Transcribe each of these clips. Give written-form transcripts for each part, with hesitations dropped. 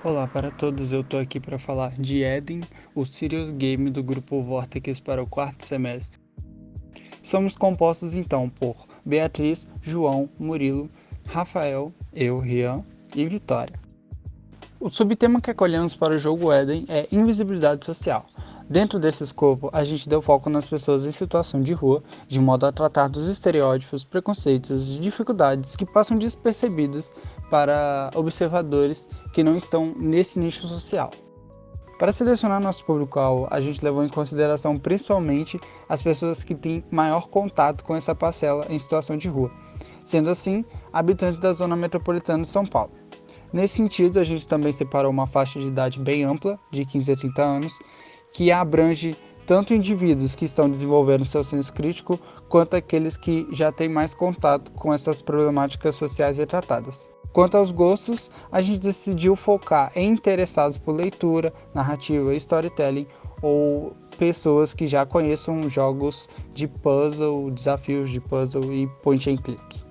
Olá para todos, eu tô aqui para falar de Eden, o Serious Game do grupo Vortex para o quarto semestre. Somos compostos então por Beatriz, João, Murilo, Rafael, eu, Rian e Vitória. O subtema que acolhemos para o jogo Eden é invisibilidade social. Dentro desse escopo, a gente deu foco nas pessoas em situação de rua, de modo a tratar dos estereótipos, preconceitos e dificuldades que passam despercebidas para observadores que não estão nesse nicho social. Para selecionar nosso público-alvo, a gente levou em consideração principalmente as pessoas que têm maior contato com essa parcela em situação de rua, sendo assim, habitantes da zona metropolitana de São Paulo. Nesse sentido, a gente também separou uma faixa de idade bem ampla, de 15 a 30 anos, que abrange tanto indivíduos que estão desenvolvendo seu senso crítico, quanto aqueles que já têm mais contato com essas problemáticas sociais retratadas. Quanto aos gostos, a gente decidiu focar em interessados por leitura, narrativa, storytelling ou pessoas que já conheçam jogos de puzzle, desafios de puzzle e point and click.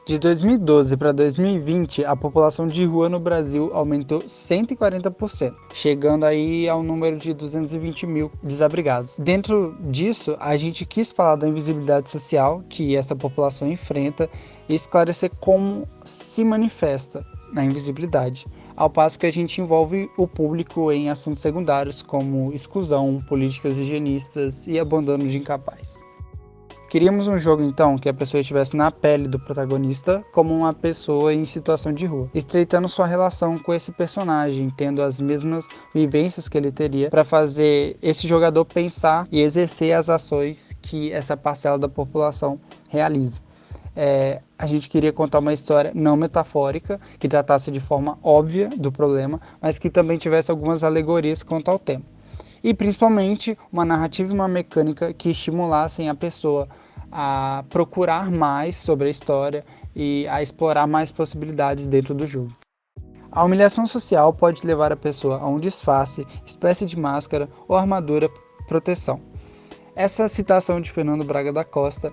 De 2012 para 2020, a população de rua no Brasil aumentou 140%, chegando aí ao número de 220 mil desabrigados. Dentro disso, a gente quis falar da invisibilidade social que essa população enfrenta e esclarecer como se manifesta na invisibilidade, ao passo que a gente envolve o público em assuntos secundários como exclusão, políticas higienistas e abandono de incapaz. Queríamos um jogo então que a pessoa estivesse na pele do protagonista como uma pessoa em situação de rua, estreitando sua relação com esse personagem, tendo as mesmas vivências que ele teria para fazer esse jogador pensar e exercer as ações que essa parcela da população realiza. A gente queria contar uma história não metafórica, que tratasse de forma óbvia do problema, mas que também tivesse algumas alegorias quanto ao tema. E principalmente uma narrativa e uma mecânica que estimulassem a pessoa a procurar mais sobre a história e a explorar mais possibilidades dentro do jogo. A humilhação social pode levar a pessoa a um disfarce, espécie de máscara ou armadura proteção. Essa citação de Fernando Braga da Costa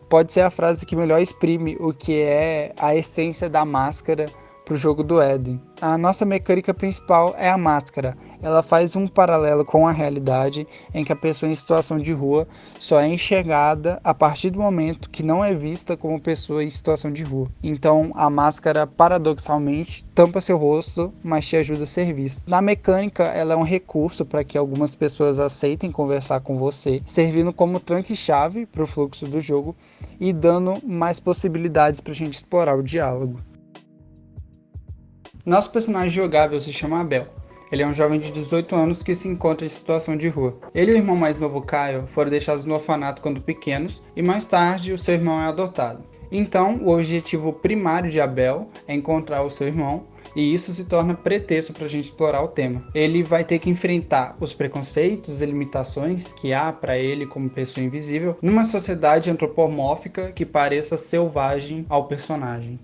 pode ser a frase que melhor exprime o que é a essência da máscara para o jogo do Eden. A nossa mecânica principal é a máscara. Ela faz um paralelo com a realidade em que a pessoa em situação de rua só é enxergada a partir do momento que não é vista como pessoa em situação de rua. Então a máscara paradoxalmente tampa seu rosto, mas te ajuda a ser visto. Na mecânica, ela é um recurso para que algumas pessoas aceitem conversar com você, servindo como tranque-chave para o fluxo do jogo e dando mais possibilidades para a gente explorar o diálogo. Nosso personagem jogável se chama Abel. Ele é um jovem de 18 anos que se encontra em situação de rua. Ele e o irmão mais novo, Caio, foram deixados no orfanato quando pequenos e mais tarde o seu irmão é adotado. Então, o objetivo primário de Abel é encontrar o seu irmão e isso se torna pretexto para a gente explorar o tema. Ele vai ter que enfrentar os preconceitos e limitações que há para ele como pessoa invisível numa sociedade antropomórfica que pareça selvagem ao personagem.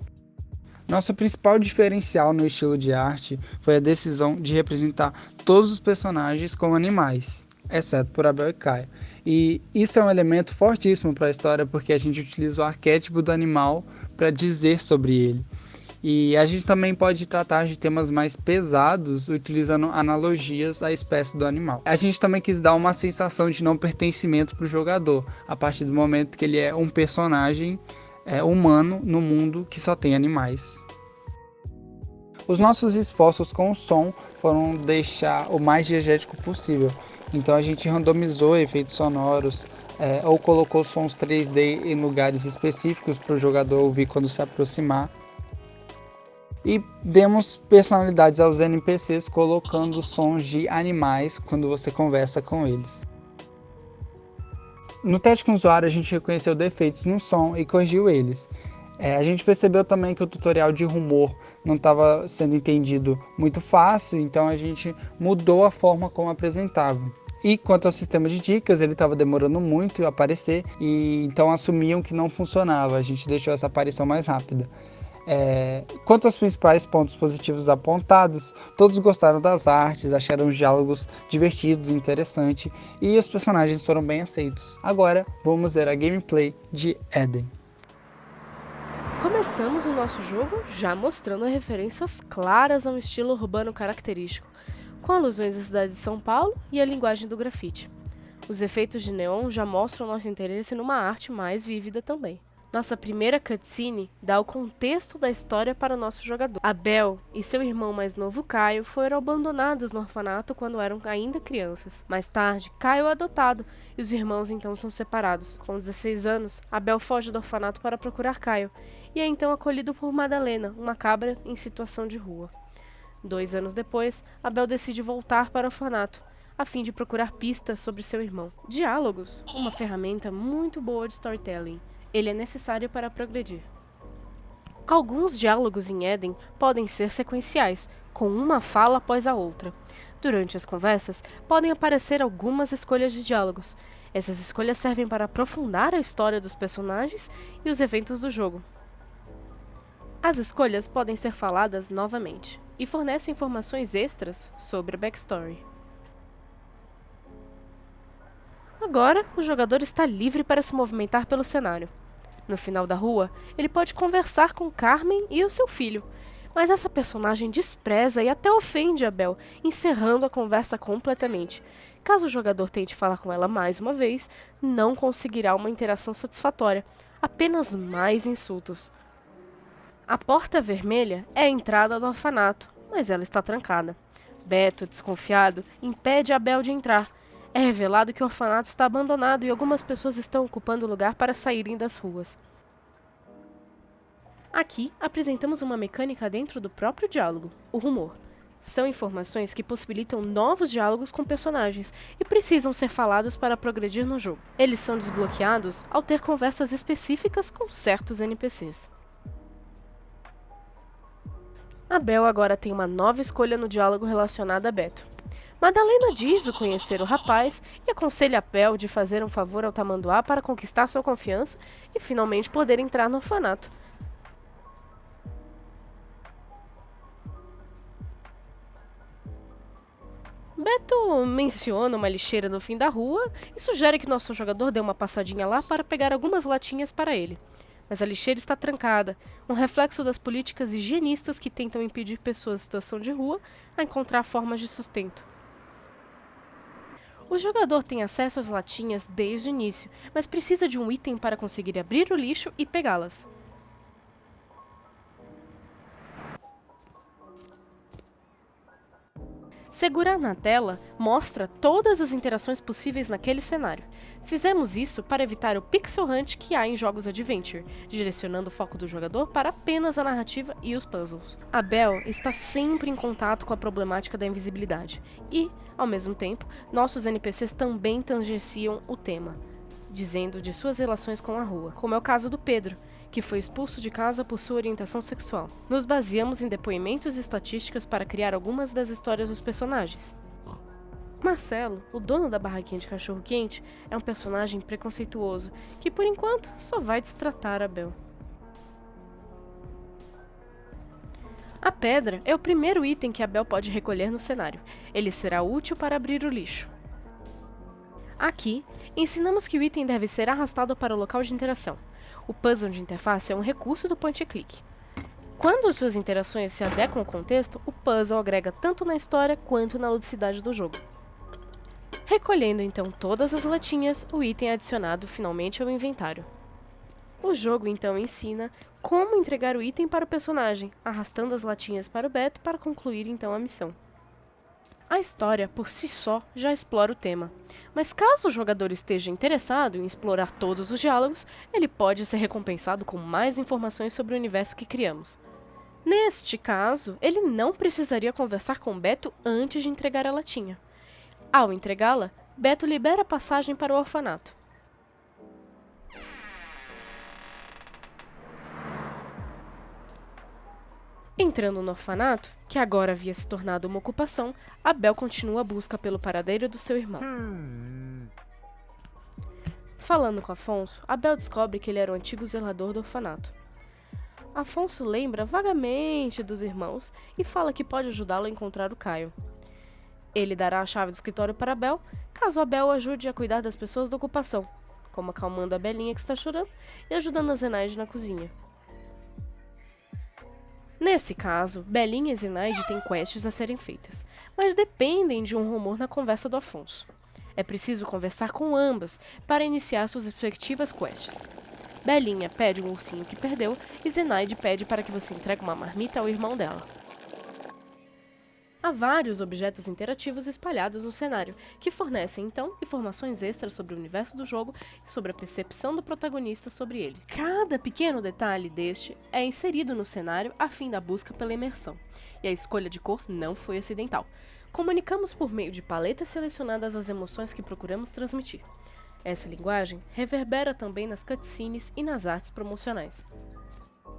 Nosso principal diferencial no estilo de arte foi a decisão de representar todos os personagens como animais, exceto por Abel e Caio. E isso é um elemento fortíssimo para a história porque a gente utiliza o arquétipo do animal para dizer sobre ele. E a gente também pode tratar de temas mais pesados utilizando analogias à espécie do animal. A gente também quis dar uma sensação de não pertencimento para o jogador, a partir do momento que ele é um personagem humano no mundo que só tem animais. Os nossos esforços com o som foram deixar o mais diegético possível. Então a gente randomizou efeitos sonoros ou colocou sons 3D em lugares específicos para o jogador ouvir quando se aproximar. E demos personalidades aos NPCs colocando sons de animais quando você conversa com eles. No teste com o usuário, a gente reconheceu defeitos no som e corrigiu eles. A gente percebeu também que o tutorial de rumor não estava sendo entendido muito fácil, então a gente mudou a forma como apresentava. E quanto ao sistema de dicas, ele estava demorando muito a aparecer, e então assumiam que não funcionava, a gente deixou essa aparição mais rápida. Quanto aos principais pontos positivos apontados, todos gostaram das artes, acharam os diálogos divertidos e interessantes e os personagens foram bem aceitos. Agora vamos ver a gameplay de Eden. Começamos o nosso jogo já mostrando referências claras a um estilo urbano característico, com alusões à cidade de São Paulo e à linguagem do grafite. Os efeitos de neon já mostram nosso interesse numa arte mais vívida também. Nossa primeira cutscene dá o contexto da história para o nosso jogador. Abel e seu irmão mais novo Caio foram abandonados no orfanato quando eram ainda crianças. Mais tarde, Caio é adotado e os irmãos então são separados. Com 16 anos, Abel foge do orfanato para procurar Caio e é então acolhido por Madalena, uma cabra em situação de rua. 2 anos depois, Abel decide voltar para o orfanato, a fim de procurar pistas sobre seu irmão. Diálogos, uma ferramenta muito boa de storytelling. Ele é necessário para progredir. Alguns diálogos em Eden podem ser sequenciais, com uma fala após a outra. Durante as conversas, podem aparecer algumas escolhas de diálogos. Essas escolhas servem para aprofundar a história dos personagens e os eventos do jogo. As escolhas podem ser faladas novamente e fornecem informações extras sobre a backstory. Agora, o jogador está livre para se movimentar pelo cenário. No final da rua, ele pode conversar com Carmen e o seu filho, mas essa personagem despreza e até ofende Abel, encerrando a conversa completamente. Caso o jogador tente falar com ela mais uma vez, não conseguirá uma interação satisfatória, apenas mais insultos. A porta vermelha é a entrada do orfanato, mas ela está trancada. Beto, desconfiado, impede Abel de entrar. É revelado que o orfanato está abandonado e algumas pessoas estão ocupando o lugar para saírem das ruas. Aqui, apresentamos uma mecânica dentro do próprio diálogo, o rumor. São informações que possibilitam novos diálogos com personagens e precisam ser falados para progredir no jogo. Eles são desbloqueados ao ter conversas específicas com certos NPCs. Abel agora tem uma nova escolha no diálogo relacionado a Beto. Madalena diz o conhecer o rapaz e aconselha Abel de fazer um favor ao tamanduá para conquistar sua confiança e finalmente poder entrar no orfanato. Beto menciona uma lixeira no fim da rua e sugere que nosso jogador dê uma passadinha lá para pegar algumas latinhas para ele. Mas a lixeira está trancada, um reflexo das políticas higienistas que tentam impedir pessoas em situação de rua a encontrar formas de sustento. O jogador tem acesso às latinhas desde o início, mas precisa de um item para conseguir abrir o lixo e pegá-las. Segurar na tela mostra todas as interações possíveis naquele cenário. Fizemos isso para evitar o pixel hunt que há em jogos Adventure, direcionando o foco do jogador para apenas a narrativa e os puzzles. Abel está sempre em contato com a problemática da invisibilidade e, ao mesmo tempo, nossos NPCs também tangenciam o tema, dizendo de suas relações com a rua, como é o caso do Pedro, que foi expulso de casa por sua orientação sexual. Nos baseamos em depoimentos e estatísticas para criar algumas das histórias dos personagens. Marcelo, o dono da barraquinha de cachorro-quente, é um personagem preconceituoso que, por enquanto, só vai destratar Abel. A pedra é o primeiro item que Abel pode recolher no cenário. Ele será útil para abrir o lixo. Aqui, ensinamos que o item deve ser arrastado para o local de interação. O puzzle de interface é um recurso do point-and-click. Quando suas interações se adequam ao contexto, o puzzle agrega tanto na história quanto na ludicidade do jogo. Recolhendo então todas as latinhas, o item é adicionado finalmente ao inventário. O jogo então ensina como entregar o item para o personagem, arrastando as latinhas para o Beto para concluir então a missão. A história, por si só, já explora o tema, mas caso o jogador esteja interessado em explorar todos os diálogos, ele pode ser recompensado com mais informações sobre o universo que criamos. Neste caso, ele não precisaria conversar com Beto antes de entregar a latinha. Ao entregá-la, Beto libera a passagem para o orfanato. Entrando no orfanato, que agora havia se tornado uma ocupação, Abel continua a busca pelo paradeiro do seu irmão. Falando com Afonso, Abel descobre que ele era o antigo zelador do orfanato. Afonso lembra vagamente dos irmãos e fala que pode ajudá-lo a encontrar o Caio. Ele dará a chave do escritório para Abel, caso Abel o ajude a cuidar das pessoas da ocupação, como acalmando a Belinha que está chorando e ajudando a Zenaide na cozinha. Nesse caso, Belinha e Zenaide têm quests a serem feitas, mas dependem de um rumor na conversa do Afonso. É preciso conversar com ambas para iniciar suas respectivas quests. Belinha pede um ursinho que perdeu e Zenaide pede para que você entregue uma marmita ao irmão dela. Há vários objetos interativos espalhados no cenário, que fornecem, então, informações extras sobre o universo do jogo e sobre a percepção do protagonista sobre ele. Cada pequeno detalhe deste é inserido no cenário a fim da busca pela imersão, e a escolha de cor não foi acidental. Comunicamos por meio de paletas selecionadas as emoções que procuramos transmitir. Essa linguagem reverbera também nas cutscenes e nas artes promocionais.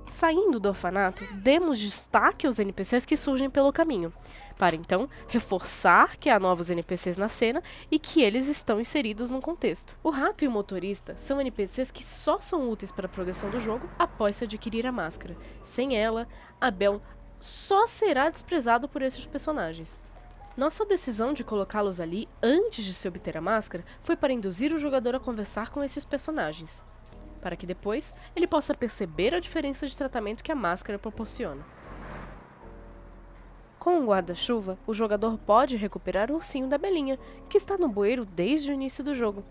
Saindo do orfanato, demos destaque aos NPCs que surgem pelo caminho, para então reforçar que há novos NPCs na cena e que eles estão inseridos no contexto. O rato e o motorista são NPCs que só são úteis para a progressão do jogo após se adquirir a máscara. Sem ela, Abel só será desprezado por esses personagens. Nossa decisão de colocá-los ali antes de se obter a máscara foi para induzir o jogador a conversar com esses personagens, para que depois ele possa perceber a diferença de tratamento que a máscara proporciona. Com o guarda-chuva, o jogador pode recuperar o ursinho da Belinha, que está no bueiro desde o início do jogo.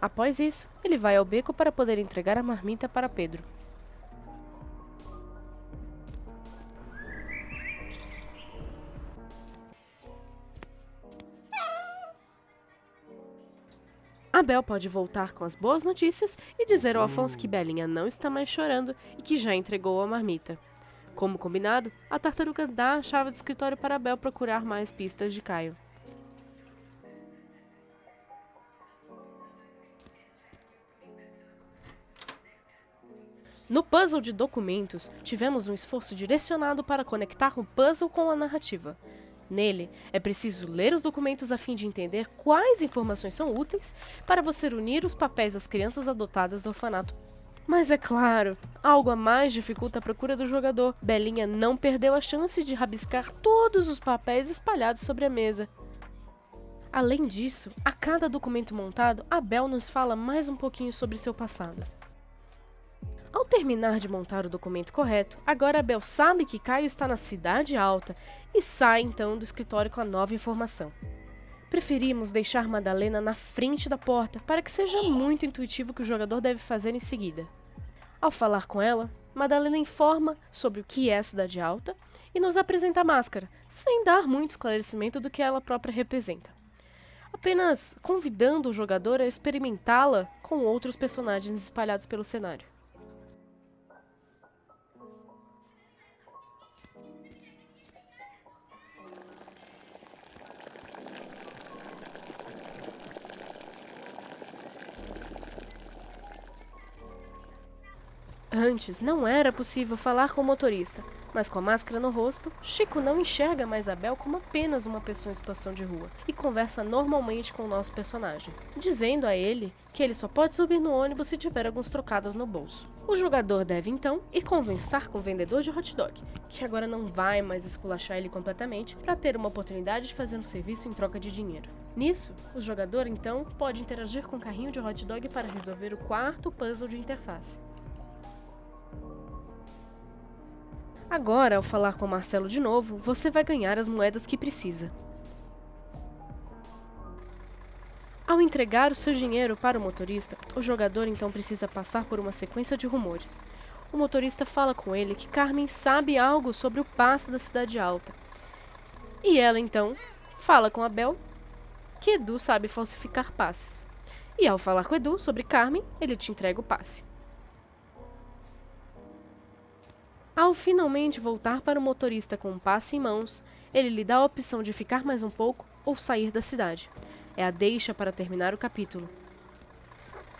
Após isso, ele vai ao beco para poder entregar a marmita para Pedro. Abel pode voltar com as boas notícias e dizer ao Afonso que Belinha não está mais chorando e que já entregou a marmita. Como combinado, a tartaruga dá a chave do escritório para Abel procurar mais pistas de Caio. No puzzle de documentos, tivemos um esforço direcionado para conectar o puzzle com a narrativa. Nele, é preciso ler os documentos a fim de entender quais informações são úteis para você unir os papéis das crianças adotadas do orfanato. Mas é claro, algo a mais dificulta a procura do jogador. Belinha não perdeu a chance de rabiscar todos os papéis espalhados sobre a mesa. Além disso, a cada documento montado, Abel nos fala mais um pouquinho sobre seu passado. Ao terminar de montar o documento correto, agora Abel sabe que Caio está na Cidade Alta e sai então do escritório com a nova informação. Preferimos deixar Madalena na frente da porta para que seja muito intuitivo o que o jogador deve fazer em seguida. Ao falar com ela, Madalena informa sobre o que é a Cidade Alta e nos apresenta a máscara, sem dar muito esclarecimento do que ela própria representa, apenas convidando o jogador a experimentá-la com outros personagens espalhados pelo cenário. Antes, não era possível falar com o motorista, mas com a máscara no rosto, Chico não enxerga mais Abel como apenas uma pessoa em situação de rua e conversa normalmente com o nosso personagem, dizendo a ele que ele só pode subir no ônibus se tiver alguns trocados no bolso. O jogador deve então ir conversar com o vendedor de hot dog, que agora não vai mais esculachar ele completamente para ter uma oportunidade de fazer um serviço em troca de dinheiro. Nisso, o jogador então pode interagir com o carrinho de hot dog para resolver o quarto puzzle de interface. Agora, ao falar com Marcelo de novo, você vai ganhar as moedas que precisa. Ao entregar o seu dinheiro para o motorista, o jogador então precisa passar por uma sequência de rumores. O motorista fala com ele que Carmen sabe algo sobre o passe da Cidade Alta. E ela então fala com Abel que Edu sabe falsificar passes. E ao falar com Edu sobre Carmen, ele te entrega o passe. Ao finalmente voltar para o motorista com um passe em mãos, ele lhe dá a opção de ficar mais um pouco ou sair da cidade. É a deixa para terminar o capítulo.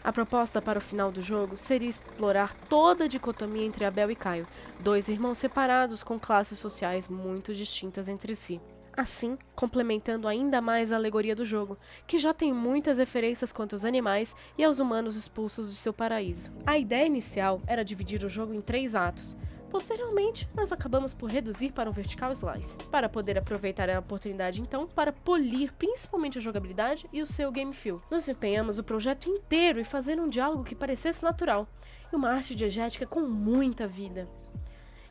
A proposta para o final do jogo seria explorar toda a dicotomia entre Abel e Caio, dois irmãos separados com classes sociais muito distintas entre si. Assim, complementando ainda mais a alegoria do jogo, que já tem muitas referências quanto aos animais e aos humanos expulsos de seu paraíso. A ideia inicial era dividir o jogo em 3 atos. Posteriormente, nós acabamos por reduzir para um vertical slice, para poder aproveitar a oportunidade então para polir principalmente a jogabilidade e o seu game feel. Nós empenhamos o projeto inteiro em fazer um diálogo que parecesse natural, e uma arte diegética com muita vida.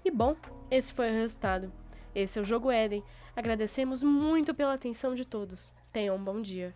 E bom, esse foi o resultado. Esse é o Jogo Éden. Agradecemos muito pela atenção de todos. Tenham um bom dia.